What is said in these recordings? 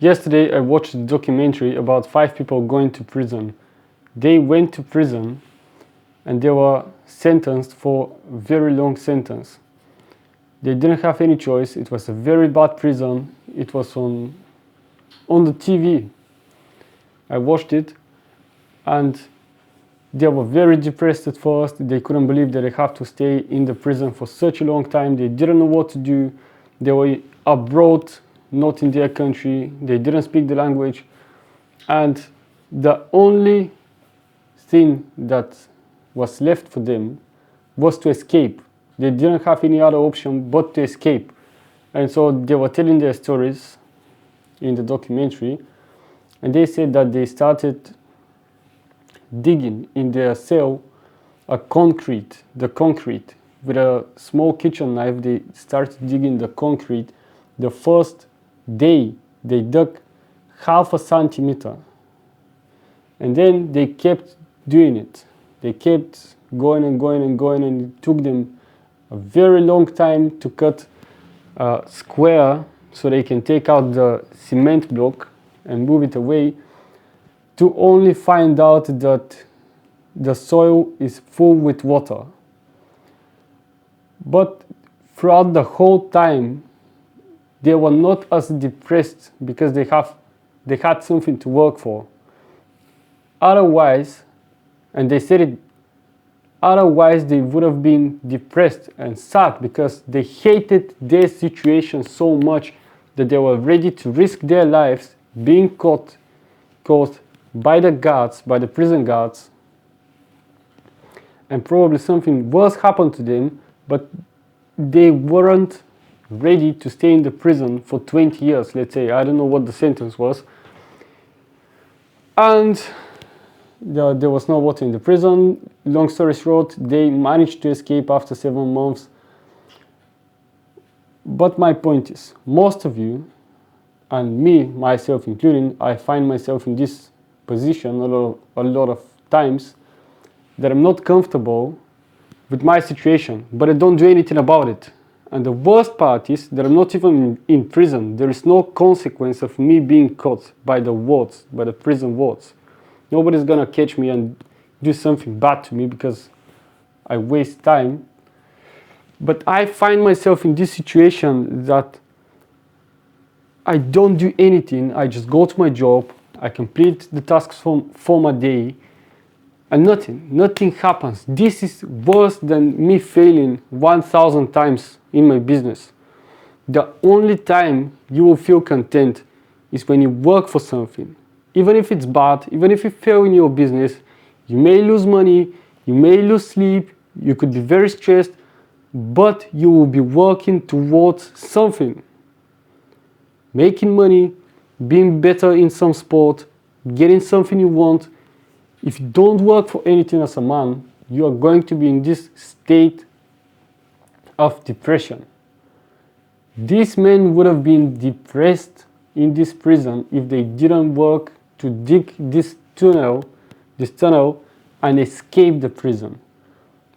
Yesterday I watched a documentary about 5 people going to prison. They went to prison and they were sentenced for a very long sentence. They didn't have any choice. It was a very bad prison. It was on the TV. I watched it and they were very depressed at first. They couldn't believe that they have to stay in the prison for such a long time. They didn't know what to do. They were abroad, not in their country. They didn't speak the language. And the only thing that was left for them was to escape. They didn't have any other option but to escape. And so they were telling their stories in the documentary. And they said that they started digging in their cell the concrete. With a small kitchen knife, they started digging the concrete. The first day, they dug half a centimeter. And then they kept doing it. They kept going and going and going, and it took them a very long time to cut a square so they can take out the cement block and move it away, to only find out that the soil is full with water. But throughout the whole time, they were not as depressed because they had something to work for. Otherwise, and they said it, otherwise they would have been depressed and sad because they hated their situation so much that they were ready to risk their lives being caught by the guards, by the prison guards, and probably something worse happened to them, but they weren't ready to stay in the prison for 20 years, let's say. I don't know what the sentence was. And there was no water in the prison. Long story short, they managed to escape after 7 months. But my point is, most of you, and me, myself including, I find myself in this position a lot of times, that I'm not comfortable with my situation, but I don't do anything about it. And the worst part is that I'm not even in prison. There is no consequence of me being caught by the wards, by the prison wards. Nobody's gonna catch me and do something bad to me because I waste time. But I find myself in this situation that I don't do anything. I just go to my job, I complete the tasks for my day, and nothing happens. This is worse than me failing 1,000 times in my business. The only time you will feel content is when you work for something. Even if it's bad, even if you fail in your business, you may lose money, you may lose sleep, you could be very stressed, but you will be working towards something. Making money, being better in some sport, getting something you want. If you don't work for anything as a man, you are going to be in this state of depression. These men would have been depressed in this prison if they didn't work to dig this tunnel and escape the prison.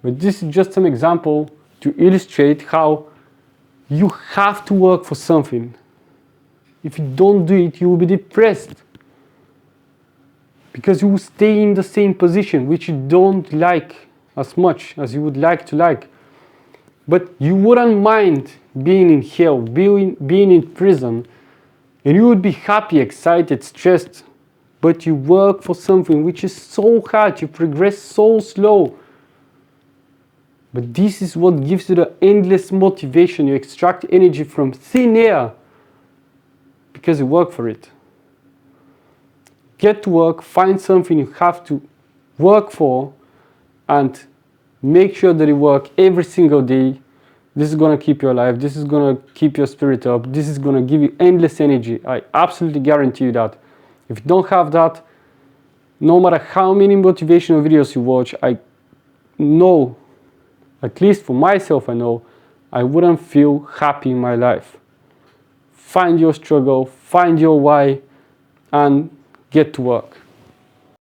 But this is just an example to illustrate how you have to work for something. If you don't do it, you will be depressed, because you will stay in the same position, which you don't like as much as you would like to like. But you wouldn't mind being in hell, being in prison, and you would be happy, excited, stressed. But you work for something which is so hard, you progress so slow. But this is what gives you the endless motivation. You extract energy from thin air because you work for it. Get to work, find something you have to work for, and make sure that you work every single day. This is going to keep you alive. This is going to keep your spirit up. This is going to give you endless energy. I absolutely guarantee you that. If you don't have that, no matter how many motivational videos you watch, I know, at least for myself, I know, I wouldn't feel happy in my life. Find your struggle, find your why, and get to work.